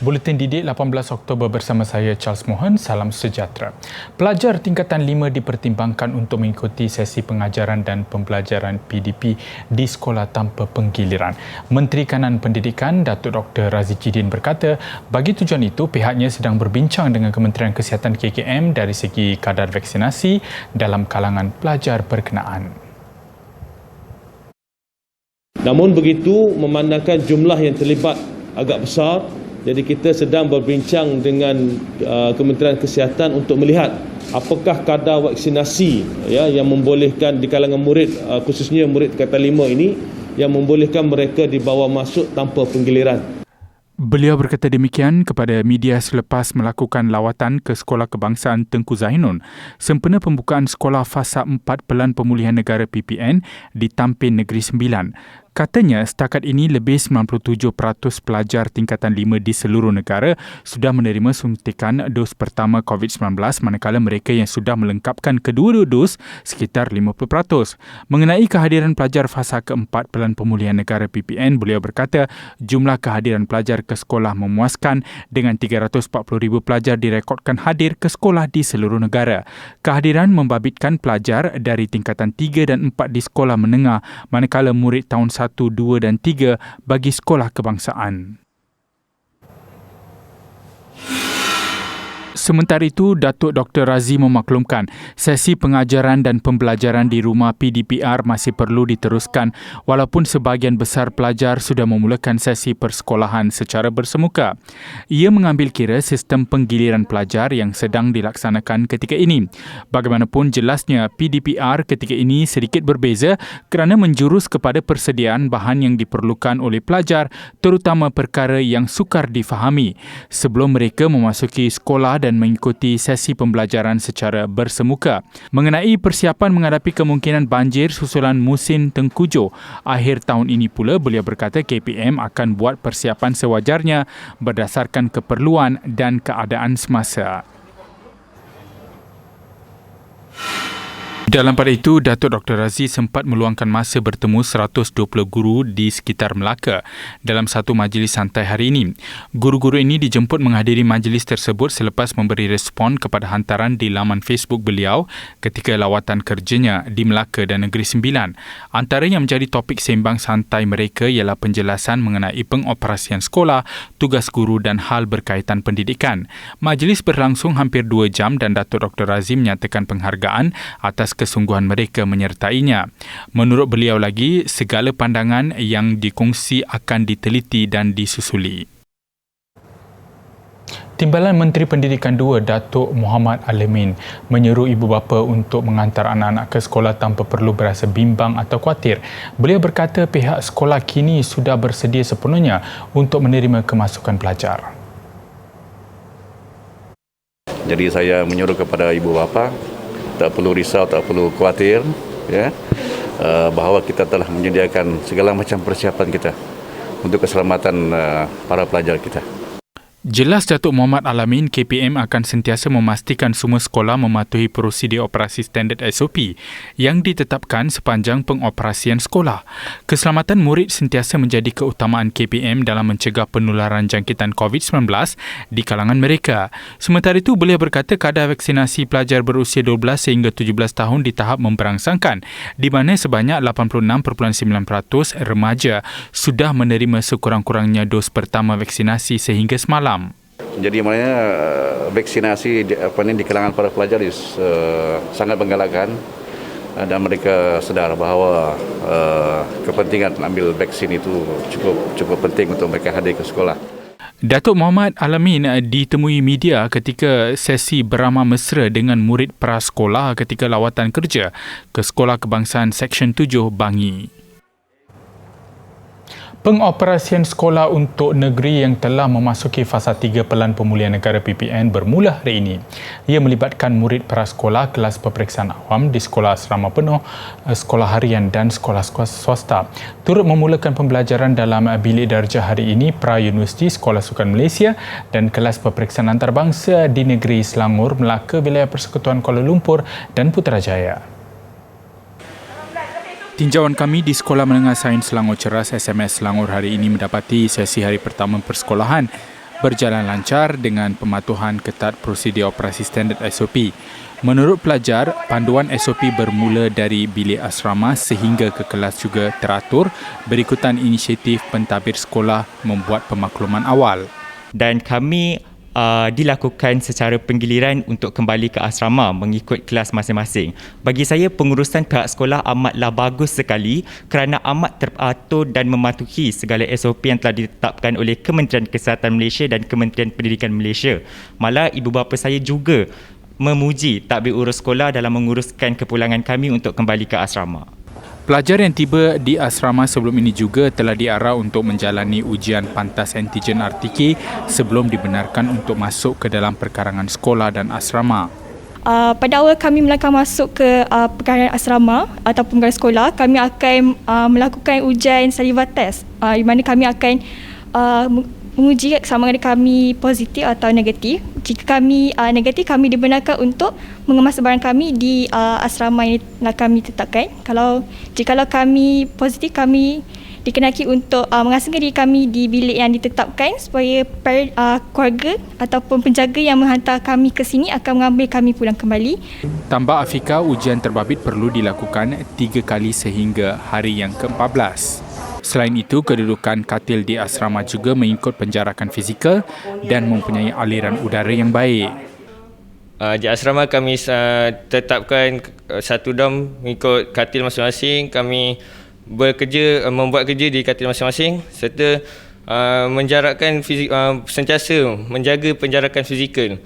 Buletin Didik 18 Oktober bersama saya Charles Mohan, salam sejahtera. Pelajar tingkatan 5 dipertimbangkan untuk mengikuti sesi pengajaran dan pembelajaran PDP di sekolah tanpa penggiliran. Menteri Kanan Pendidikan Datuk Dr. Razi Chidin berkata, bagi tujuan itu pihaknya sedang berbincang dengan Kementerian Kesihatan KKM dari segi kadar vaksinasi dalam kalangan pelajar berkenaan. Namun begitu, memandangkan jumlah yang terlibat agak besar, jadi kita sedang berbincang dengan Kementerian Kesihatan untuk melihat apakah kadar vaksinasi yang membolehkan di kalangan murid, khususnya murid tingkatan 5 ini, yang membolehkan mereka dibawa masuk tanpa penggiliran. Beliau berkata demikian kepada media selepas melakukan lawatan ke Sekolah Kebangsaan Tengku Zainun sempena pembukaan Sekolah Fasa 4 Pelan Pemulihan Negara PPN di Tampin Negeri Sembilan. Katanya setakat ini lebih 97% pelajar tingkatan 5 di seluruh negara sudah menerima suntikan dos pertama COVID-19 manakala mereka yang sudah melengkapkan kedua dos sekitar 50%. Mengenai kehadiran pelajar fasa keempat Pelan Pemulihan Negara PPN, beliau berkata jumlah kehadiran pelajar ke sekolah memuaskan dengan 340,000 pelajar direkodkan hadir ke sekolah di seluruh negara. Kehadiran membabitkan pelajar dari tingkatan 3 dan 4 di sekolah menengah manakala murid tahun 1, 2 dan 3 bagi sekolah kebangsaan. Sementara itu, Datuk Dr. Razi memaklumkan sesi pengajaran dan pembelajaran di rumah PDPR masih perlu diteruskan walaupun sebahagian besar pelajar sudah memulakan sesi persekolahan secara bersemuka. Ia mengambil kira sistem penggiliran pelajar yang sedang dilaksanakan ketika ini. Bagaimanapun jelasnya PDPR ketika ini sedikit berbeza kerana menjurus kepada persediaan bahan yang diperlukan oleh pelajar, terutama perkara yang sukar difahami sebelum mereka memasuki sekolah dan mengikuti sesi pembelajaran secara bersemuka. Mengenai persiapan menghadapi kemungkinan banjir susulan musim tengkujuh akhir tahun ini pula, beliau berkata KPM akan buat persiapan sewajarnya berdasarkan keperluan dan keadaan semasa. Dalam pada itu, Datuk Dr. Razi sempat meluangkan masa bertemu 120 guru di sekitar Melaka dalam satu majlis santai hari ini. Guru-guru ini dijemput menghadiri majlis tersebut selepas memberi respon kepada hantaran di laman Facebook beliau ketika lawatan kerjanya di Melaka dan Negeri Sembilan. Antara yang menjadi topik sembang santai mereka ialah penjelasan mengenai pengoperasian sekolah, tugas guru dan hal berkaitan pendidikan. Majlis berlangsung hampir 2 jam dan Datuk Dr. Razi menyatakan penghargaan atas kesungguhan mereka menyertainya. Menurut beliau lagi, segala pandangan yang dikongsi akan diteliti dan disusuli. Timbalan Menteri Pendidikan 2 Datuk Mohammad Alamin menyeru ibu bapa untuk menghantar anak-anak ke sekolah tanpa perlu berasa bimbang atau khawatir. Beliau berkata pihak sekolah kini sudah bersedia sepenuhnya untuk menerima kemasukan pelajar. Jadi saya menyuruh kepada ibu bapa tak perlu risau, tak perlu khawatir, bahawa kita telah menyediakan segala macam persiapan kita untuk keselamatan para pelajar kita. Jelas Datuk Mohammad Alamin, KPM akan sentiasa memastikan semua sekolah mematuhi prosedur operasi standard SOP yang ditetapkan sepanjang pengoperasian sekolah. Keselamatan murid sentiasa menjadi keutamaan KPM dalam mencegah penularan jangkitan COVID-19 di kalangan mereka. Sementara itu, beliau berkata kadar vaksinasi pelajar berusia 12 sehingga 17 tahun di tahap memberangsangkan, di mana sebanyak 86.9% remaja sudah menerima sekurang-kurangnya dos pertama vaksinasi sehingga semalam. Jadi maknanya vaksinasi di kalangan para pelajar sangat menggalakkan dan mereka sedar bahawa kepentingan ambil vaksin itu cukup penting untuk mereka hadir ke sekolah. Datuk Mohammad Alamin ditemui media ketika sesi beramah mesra dengan murid prasekolah ketika lawatan kerja ke Sekolah Kebangsaan Seksyen 7 Bangi. Pengoperasian sekolah untuk negeri yang telah memasuki fasa 3 Pelan Pemulihan Negara PPN bermula hari ini. Ia melibatkan murid prasekolah kelas peperiksaan awam di sekolah asrama penuh, sekolah harian dan sekolah swasta. Turut memulakan pembelajaran dalam bilik darjah hari ini pra-Universiti Sekolah Sukan Malaysia dan kelas peperiksaan antarabangsa di negeri Selangor, Melaka, Wilayah Persekutuan Kuala Lumpur dan Putrajaya. Tinjauan kami di Sekolah Menengah Sains Selangor Ceras SMS Selangor hari ini mendapati sesi hari pertama persekolahan berjalan lancar dengan pematuhan ketat prosedur operasi standard SOP. Menurut pelajar, panduan SOP bermula dari bilik asrama sehingga ke kelas juga teratur berikutan inisiatif pentadbir sekolah membuat pemakluman awal. Dan kami dilakukan secara penggiliran untuk kembali ke asrama mengikut kelas masing-masing. Bagi saya, pengurusan pihak sekolah amatlah bagus sekali kerana amat teratur dan mematuhi segala SOP yang telah ditetapkan oleh Kementerian Kesihatan Malaysia dan Kementerian Pendidikan Malaysia. Malah ibu bapa saya juga memuji tadbir urus sekolah dalam menguruskan kepulangan kami untuk kembali ke asrama. Pelajar yang tiba di asrama sebelum ini juga telah diarah untuk menjalani ujian pantas antigen RTK sebelum dibenarkan untuk masuk ke dalam perkarangan sekolah dan asrama. Pada awal kami melangkah masuk ke perkarangan asrama ataupun perkarangan sekolah, kami akan melakukan ujian saliva test di mana kami akan menguji sama ada kami positif atau negatif. Jika kami negatif, kami dibenarkan untuk mengemas barang kami di asrama yang telah kami tetapkan. Jikalau kami positif, kami dikenaki untuk mengasingkan diri kami di bilik yang ditetapkan supaya keluarga ataupun penjaga yang menghantar kami ke sini akan mengambil kami pulang kembali. Tambah Afika, ujian terbabit perlu dilakukan 3 kali sehingga hari yang ke-14. Selain itu, kedudukan katil di asrama juga mengikut penjarakan fizikal dan mempunyai aliran udara yang baik. Di asrama kami tetapkan satu dom mengikut katil masing-masing. Kami membuat kerja di katil masing-masing serta menjarakkan sentiasa menjaga penjarakan fizikal.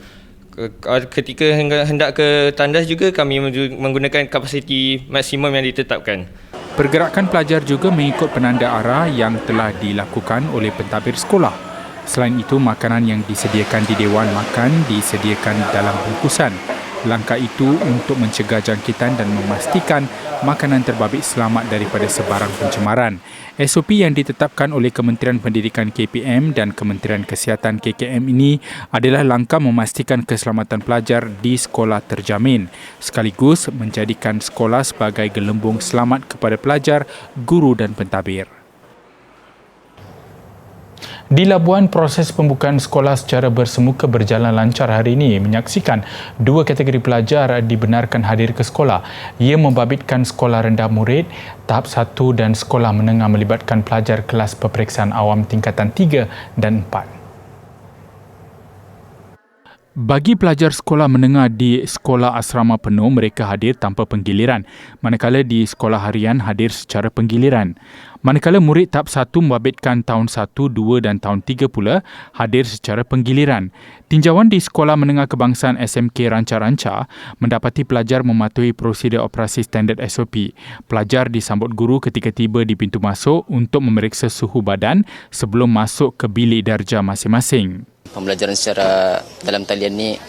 Ketika hendak ke tandas juga kami menggunakan kapasiti maksimum yang ditetapkan. Pergerakan pelajar juga mengikut penanda arah yang telah dilakukan oleh pentadbir sekolah. Selain itu, makanan yang disediakan di Dewan Makan disediakan dalam bungkusan. Langkah itu untuk mencegah jangkitan dan memastikan makanan terbabit selamat daripada sebarang pencemaran. SOP yang ditetapkan oleh Kementerian Pendidikan KPM dan Kementerian Kesihatan KKM ini adalah langkah memastikan keselamatan pelajar di sekolah terjamin, sekaligus menjadikan sekolah sebagai gelembung selamat kepada pelajar, guru dan pentadbir. Di Labuan, proses pembukaan sekolah secara bersemuka berjalan lancar hari ini. Menyaksikan 2 kategori pelajar dibenarkan hadir ke sekolah. Ia membabitkan sekolah rendah murid, tahap 1 dan sekolah menengah melibatkan pelajar kelas peperiksaan awam tingkatan 3 dan 4. Bagi pelajar sekolah menengah di sekolah asrama penuh, mereka hadir tanpa penggiliran, manakala di sekolah harian hadir secara penggiliran. Manakala murid tahap 1 membabitkan tahun 1, 2 dan tahun 3 pula hadir secara penggiliran. Tinjauan di Sekolah Menengah Kebangsaan SMK Ranca-Ranca mendapati pelajar mematuhi prosedur operasi standard SOP. Pelajar disambut guru ketika tiba di pintu masuk untuk memeriksa suhu badan sebelum masuk ke bilik darjah masing-masing. Pembelajaran secara dalam talian ni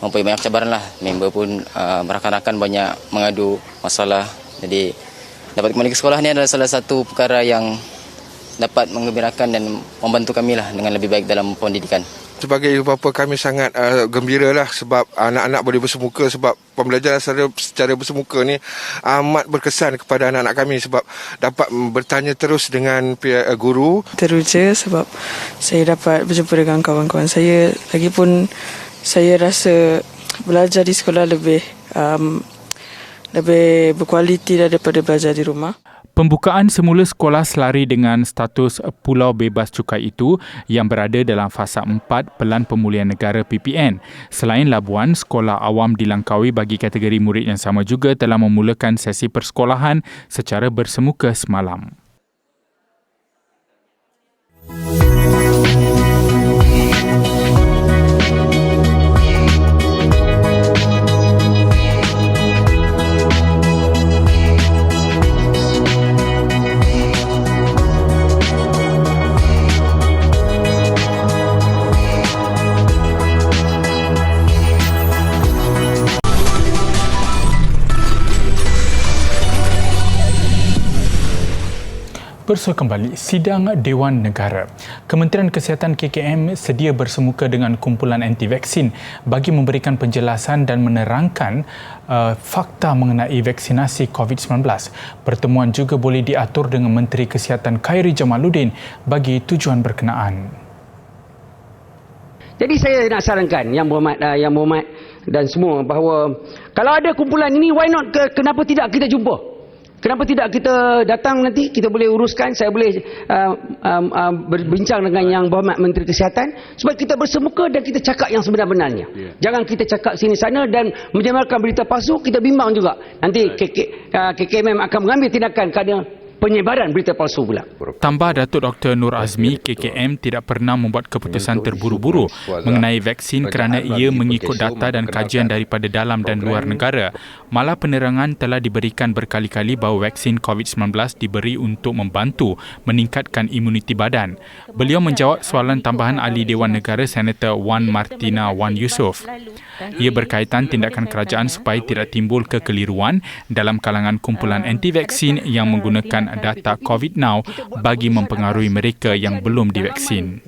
mempunyai banyak cabaran lah. Member pun rakan-rakan banyak mengadu masalah. Jadi dapat kembali ke sekolah ni adalah salah satu perkara yang dapat menggembirakan dan membantu kami lah dengan lebih baik dalam pendidikan. Sebagai ibu bapa, kami sangat gembira lah sebab anak-anak boleh bersemuka, sebab pembelajaran secara bersemuka ni amat berkesan kepada anak-anak kami sebab dapat bertanya terus dengan pihak guru. Teruja sebab saya dapat berjumpa dengan kawan-kawan saya. Lagipun saya rasa belajar di sekolah lebih berkualiti daripada belajar di rumah. Pembukaan semula sekolah selari dengan status Pulau Bebas Cukai itu yang berada dalam fasa 4 Pelan Pemulihan Negara PPN. Selain Labuan, sekolah awam di Langkawi bagi kategori murid yang sama juga telah memulakan sesi persekolahan secara bersemuka semalam. Bersua kembali, sidang Dewan Negara. Kementerian Kesihatan KKM sedia bersemuka dengan kumpulan anti-vaksin bagi memberikan penjelasan dan menerangkan fakta mengenai vaksinasi COVID-19. Pertemuan juga boleh diatur dengan Menteri Kesihatan Khairi Jamaluddin bagi tujuan berkenaan. Jadi saya nak sarankan Yang Berhormat dan semua bahawa kalau ada kumpulan ini, why not? Kenapa tidak kita jumpa? Kenapa tidak kita datang nanti? Kita boleh uruskan. Saya boleh berbincang dengan Yang Berhormat Menteri Kesihatan supaya kita bersemuka dan kita cakap yang sebenar-benarnya. Jangan kita cakap sini sana dan menyebarkan berita palsu. Kita bimbang juga. Nanti KKMM akan mengambil tindakan kerana penyebaran berita palsu pula. Tambah Datuk Dr. Nur Azmi, KKM tidak pernah membuat keputusan terburu-buru mengenai vaksin kerana ia mengikut data dan kajian daripada dalam dan luar negara. Malah penerangan telah diberikan berkali-kali bahawa vaksin COVID-19 diberi untuk membantu meningkatkan imuniti badan. Beliau menjawab soalan tambahan Ahli Dewan Negara Senator Wan Martina Wan Yusof. Ia berkaitan tindakan kerajaan supaya tidak timbul kekeliruan dalam kalangan kumpulan anti-vaksin yang menggunakan data COVID Now bagi mempengaruhi mereka yang belum divaksin.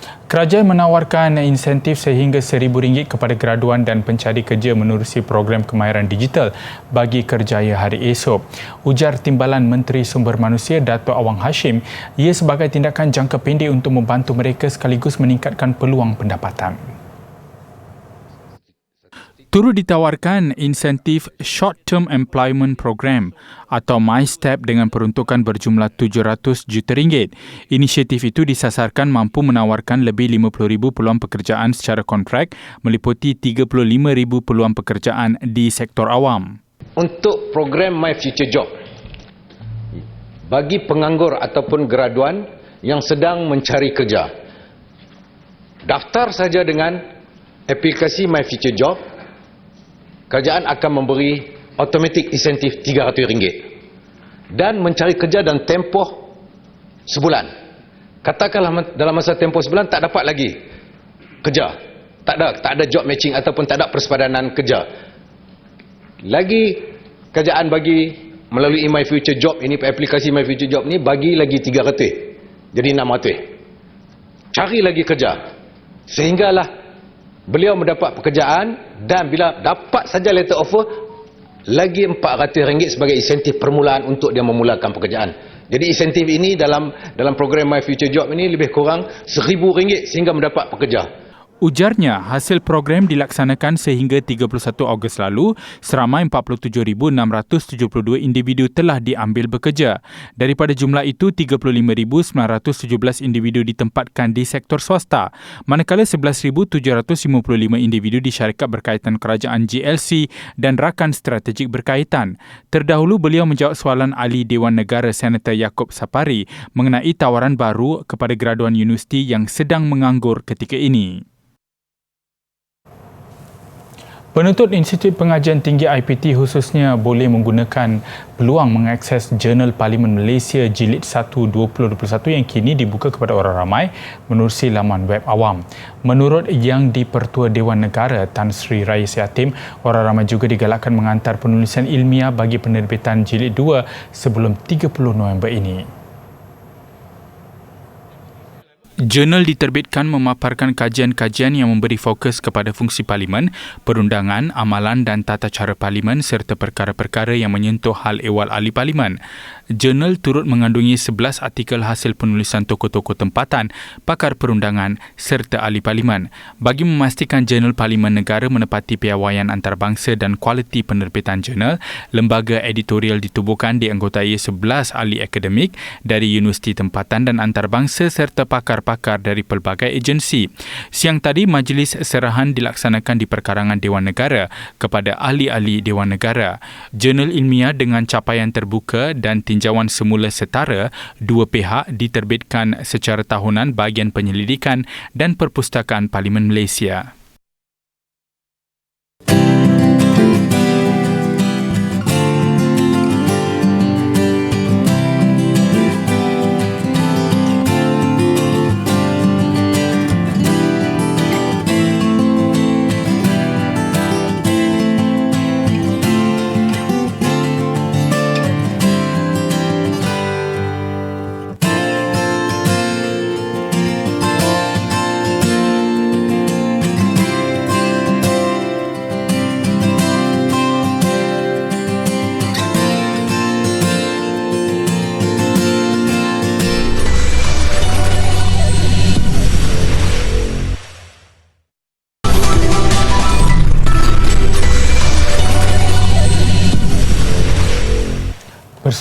Kerajaan menawarkan insentif sehingga RM1,000 kepada graduan dan pencari kerja menerusi program kemahiran digital bagi kerjaya hari esok. Ujar Timbalan Menteri Sumber Manusia Dato' Awang Hashim, ia sebagai tindakan jangka pendek untuk membantu mereka sekaligus meningkatkan peluang pendapatan. Turut ditawarkan insentif Short Term Employment Program atau MyStep dengan peruntukan berjumlah RM700 juta. Inisiatif itu disasarkan mampu menawarkan lebih 50,000 peluang pekerjaan secara kontrak meliputi 35,000 peluang pekerjaan di sektor awam. Untuk program My Future Job bagi penganggur ataupun graduan yang sedang mencari kerja, daftar saja dengan aplikasi My Future Job. Kerajaan akan memberi automatic insentif RM300 dan mencari kerja dalam tempoh sebulan. Katakanlah dalam masa tempoh sebulan tak dapat lagi kerja, tak ada job matching ataupun tak ada persepadanan kerja lagi, kerajaan bagi melalui My Future Job ini, aplikasi My Future Job ini bagi lagi RM300 jadi RM600. Cari lagi kerja sehinggalah beliau mendapat pekerjaan dan bila dapat saja letter offer lagi RM400 sebagai insentif permulaan untuk dia memulakan pekerjaan. Jadi insentif ini dalam program My Future Job ini lebih kurang RM1,000 sehingga mendapat pekerja. Ujarnya, hasil program dilaksanakan sehingga 31 Ogos lalu, seramai 47,672 individu telah diambil bekerja. Daripada jumlah itu, 35,917 individu ditempatkan di sektor swasta, manakala 11,755 individu di syarikat berkaitan kerajaan GLC dan rakan strategik berkaitan. Terdahulu, beliau menjawab soalan Ahli Dewan Negara Senator Yaakob Sapari mengenai tawaran baru kepada graduan universiti yang sedang menganggur ketika ini. Penuntut Institut Pengajian Tinggi IPT khususnya boleh menggunakan peluang mengakses Jurnal Parlimen Malaysia Jilid 1 2021 yang kini dibuka kepada orang ramai menerusi laman web awam. Menurut Yang di-Pertua Dewan Negara Tan Sri Rais Yatim, orang ramai juga digalakkan mengantar penulisan ilmiah bagi penerbitan Jilid 2 sebelum 30 November ini. Jurnal diterbitkan memaparkan kajian-kajian yang memberi fokus kepada fungsi parlimen, perundangan, amalan dan tata cara parlimen serta perkara-perkara yang menyentuh hal ehwal ahli parlimen. Jurnal turut mengandungi 11 artikel hasil penulisan tokoh-tokoh tempatan, pakar perundangan serta ahli parlimen. Bagi memastikan Jurnal Parlimen Negara menepati piawaian antarabangsa dan kualiti penerbitan jurnal, lembaga editorial ditubuhkan dianggotai 11 ahli akademik dari universiti tempatan dan antarabangsa serta pakar-pakar dari pelbagai agensi. Siang tadi, majlis serahan dilaksanakan di perkarangan Dewan Negara kepada ahli-ahli Dewan Negara. Jurnal ilmiah dengan capaian terbuka dan tinjauan semula setara dua pihak diterbitkan secara tahunan bahagian penyelidikan dan perpustakaan Parlimen Malaysia.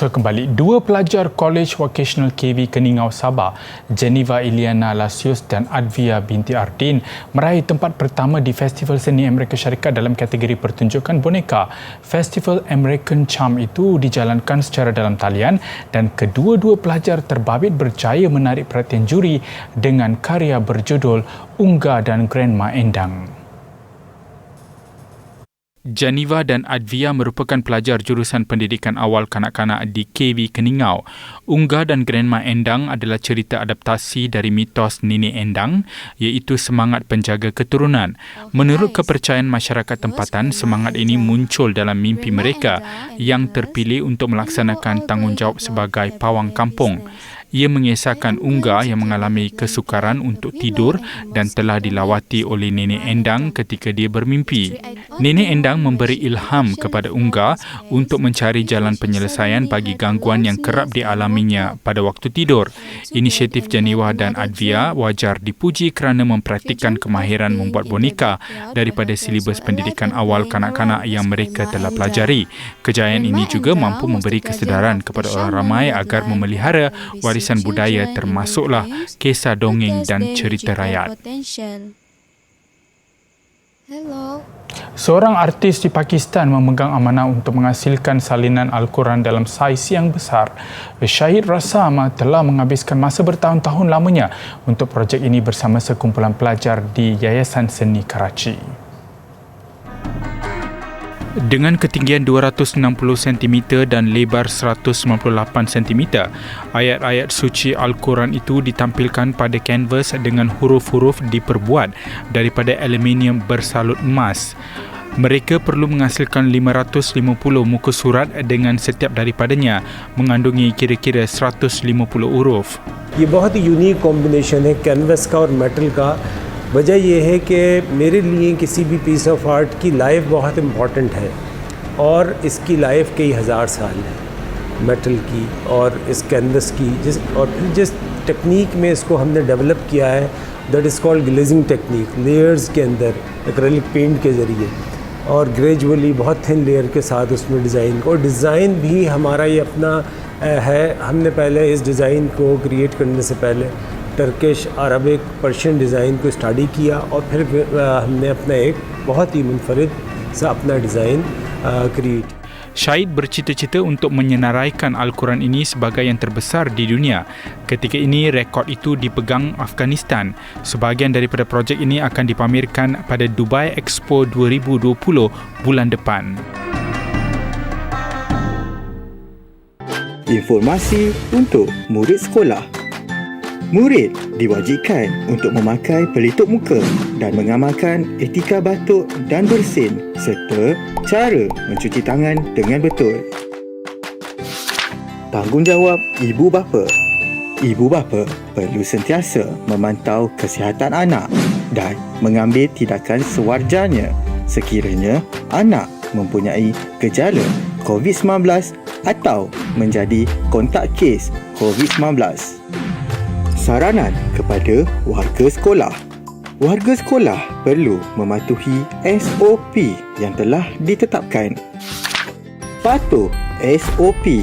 Bersua kembali, dua pelajar College Vocational KV Keningau Sabah, Geneva Iliana Lasius dan Advia binti Ardin meraih tempat pertama di Festival Seni Amerika Syarikat dalam kategori pertunjukan boneka. Festival American Charm itu dijalankan secara dalam talian dan kedua-dua pelajar terbabit berjaya menarik perhatian juri dengan karya berjudul Unga dan Grandma Endang. Geneva dan Advia merupakan pelajar jurusan pendidikan awal kanak-kanak di KV Keningau. Unga dan Grandma Endang adalah cerita adaptasi dari mitos Nenek Endang iaitu semangat penjaga keturunan. Menurut kepercayaan masyarakat tempatan, semangat ini muncul dalam mimpi mereka yang terpilih untuk melaksanakan tanggungjawab sebagai pawang kampung. Ia mengisahkan Unga yang mengalami kesukaran untuk tidur dan telah dilawati oleh Nenek Endang ketika dia bermimpi. Nenek Endang memberi ilham kepada Unga untuk mencari jalan penyelesaian bagi gangguan yang kerap dialaminya pada waktu tidur. Inisiatif Geneva dan Advia wajar dipuji kerana mempraktikkan kemahiran membuat boneka daripada silibus pendidikan awal kanak-kanak yang mereka telah pelajari. Kejayaan ini juga mampu memberi kesedaran kepada orang ramai agar memelihara warisan budaya termasuklah kisah dongeng dan cerita rakyat. Seorang artis di Pakistan memegang amanah untuk menghasilkan salinan Al-Quran dalam saiz yang besar. Syahid Rassam telah menghabiskan masa bertahun-tahun lamanya untuk projek ini bersama sekumpulan pelajar di Yayasan Seni Karachi. Dengan ketinggian 260 cm dan lebar 198 cm, ayat-ayat suci Al-Quran itu ditampilkan pada kanvas dengan huruf-huruf diperbuat daripada aluminium bersalut emas. Mereka perlu menghasilkan 550 muka surat dengan setiap daripadanya mengandungi kira-kira 150 huruf. ये बहुत ही unique combination है कैनवस का और मेटल का। वजह यह है कि मेरे लिए किसी भी पीस ऑफ आर्ट की लाइफ बहुत इम्पॉर्टेंट है और इसकी लाइफ कई हज़ार साल है मेटल की और इस कैनवस की जिस टेक्निक में इसको हमने डेवलप किया है that is called glazing technique. Layers के अंदर एक्रेलिक पेंट के ज़रिए और ग्रेजुअली बहुत थिन लेयर के साथ उसमें डिज़ाइन को, और डिज़ाइन भी हमारा ये अपना है। हमने पहले इस डिज़ाइन को क्रिएट करने से पहले टर्किश, अरबिक, पर्शियन डिज़ाइन को स्टडी किया और फिर हमने अपना एक बहुत ही मुनफरिद सा अपना design create. Syahid bercita-cita untuk menyenaraikan Al-Quran ini sebagai yang terbesar di dunia. Ketika ini, rekod itu dipegang Afghanistan. Sebahagian daripada projek ini akan dipamerkan pada Dubai Expo 2020 bulan depan. Informasi untuk murid sekolah. Murid diwajibkan untuk memakai pelitup muka dan mengamalkan etika batuk dan bersin serta cara mencuci tangan dengan betul. Tanggungjawab ibu bapa. Ibu bapa perlu sentiasa memantau kesihatan anak dan mengambil tindakan sewajarnya sekiranya anak mempunyai gejala COVID-19 atau menjadi kontak kes COVID-19. Saranan kepada warga sekolah. Warga sekolah perlu mematuhi SOP yang telah ditetapkan. Patuh SOP.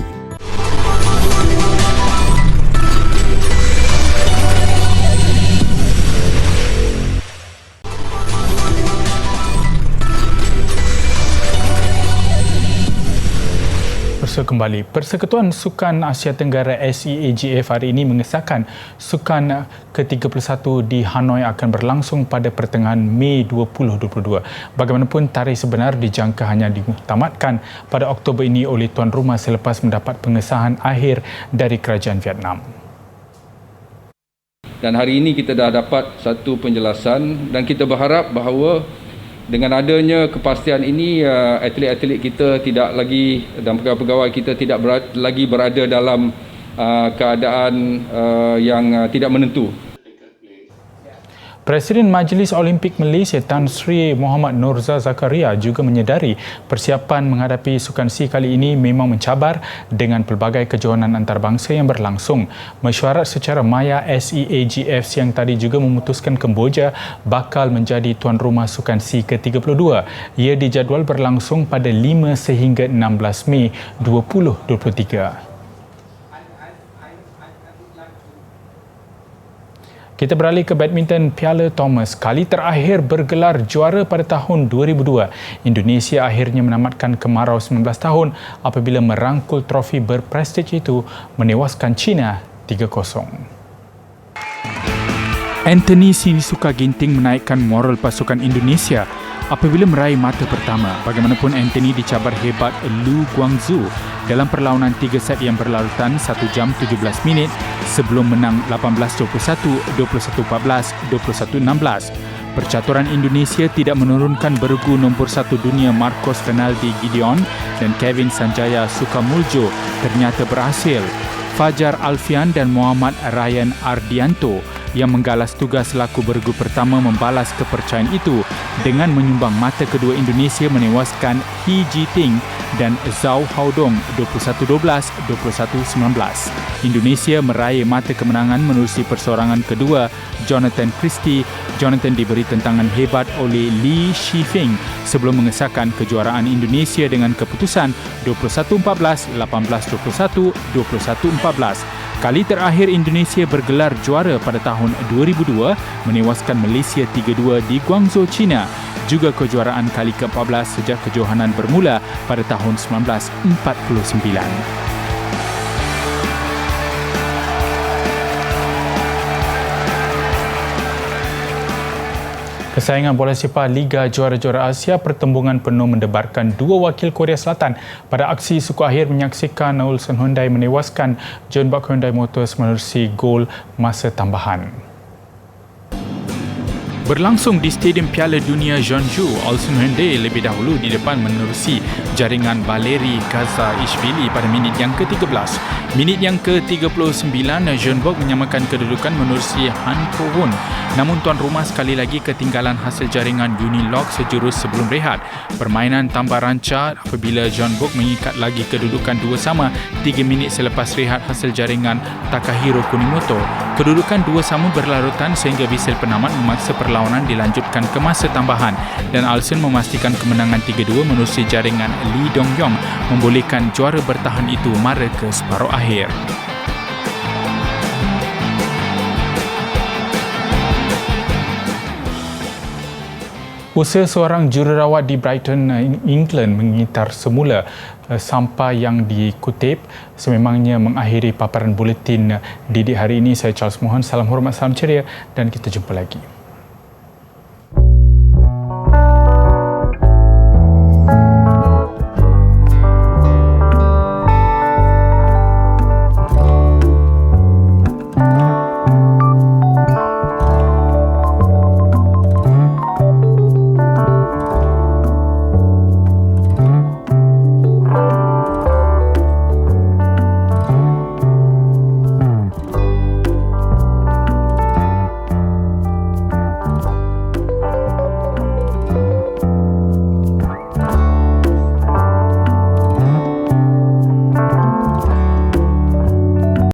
Kembali, Persekutuan Sukan Asia Tenggara SEAGF hari ini mengesahkan Sukan ke-31 di Hanoi akan berlangsung pada pertengahan Mei 2022. Bagaimanapun, tarikh sebenar dijangka hanya ditamatkan pada Oktober ini oleh tuan rumah selepas mendapat pengesahan akhir dari kerajaan Vietnam. Dan hari ini kita dah dapat satu penjelasan dan kita berharap bahawa dengan adanya kepastian ini, atlet-atlet kita tidak lagi dan pegawai-pegawai kita tidak lagi berada dalam keadaan yang tidak menentu. Presiden Majlis Olimpik Malaysia Tan Sri Muhammad Nurza Zakaria juga menyedari persiapan menghadapi Sukan SEA kali ini memang mencabar dengan pelbagai kejohanan antarabangsa yang berlangsung. Mesyuarat secara maya SEAGF siang tadi juga memutuskan Kemboja bakal menjadi tuan rumah Sukan SEA ke-32. Ia dijadual berlangsung pada 5 sehingga 16 Mei 2023. Kita beralih ke badminton. Piala Thomas kali terakhir bergelar juara pada tahun 2002. Indonesia akhirnya menamatkan kemarau 19 tahun apabila merangkul trofi berprestij itu menewaskan China 3-0. Anthony Sinisuka Ginting menaikkan moral pasukan Indonesia apabila meraih mata pertama. Bagaimanapun, Anthony dicabar hebat Lu Guangzhou dalam perlawanan 3 set yang berlarutan 1 jam 17 minit sebelum menang 18-21, 21-14, 21-16. Percaturan Indonesia tidak menurunkan bergu nombor 1 dunia Marcos Fernaldi Gideon dan Kevin Sanjaya Sukamuljo ternyata berhasil. Fajar Alfian dan Muhammad Ryan Ardianto yang menggalas tugas selaku bergu pertama membalas kepercayaan itu dengan menyumbang mata kedua Indonesia menewaskan He Jiting dan Zhao Haodong 21-12, 21-19. Indonesia meraih mata kemenangan menerusi persorangan kedua Jonathan Christie. Jonathan diberi tentangan hebat oleh Li Shifeng sebelum mengesahkan kejuaraan Indonesia dengan keputusan 21-14, 18-21, 21-14. Kali terakhir Indonesia bergelar juara pada tahun 2002 menewaskan Malaysia 3-2 di Guangzhou, China. Juga kejuaraan kali ke-14 sejak kejohanan bermula pada tahun 1949. Persaingan bola sepak Liga Juara-Juara Asia pertembungan penuh mendebarkan dua wakil Korea Selatan pada aksi suku akhir menyaksikan Ulsan Hyundai menewaskan Jeonbuk Hyundai Motors menerusi gol masa tambahan. Berlangsung di Stadium Piala Dunia Jeonju, Ulsan Hyundai lebih dahulu di depan menerusi jaringan Valeri Gazaishvili pada minit yang ke-13. Minit yang ke-39, Jeonbuk menyamakan kedudukan menerusi Han Ko-won. Namun tuan rumah sekali lagi ketinggalan hasil jaringan Unilog sejurus sebelum rehat. Permainan tambah rancak apabila Jeonbuk mengikat lagi kedudukan 2-sama 3 minit selepas rehat hasil jaringan Takahiro Kunimoto. Kedudukan 2-sama berlarutan sehingga bisel penamat memaksa perlawanan dilanjutkan ke masa tambahan dan Ulsan memastikan kemenangan 3-2 menerusi jaringan Lee Dong-yong membolehkan juara bertahan itu mara ke separuh akhir. Usaha seorang jururawat di Brighton, England mengitar semula sampai yang dikutip sememangnya mengakhiri paparan buletin didik hari ini. Saya Charles Mohan, salam hormat, salam ceria dan kita jumpa lagi.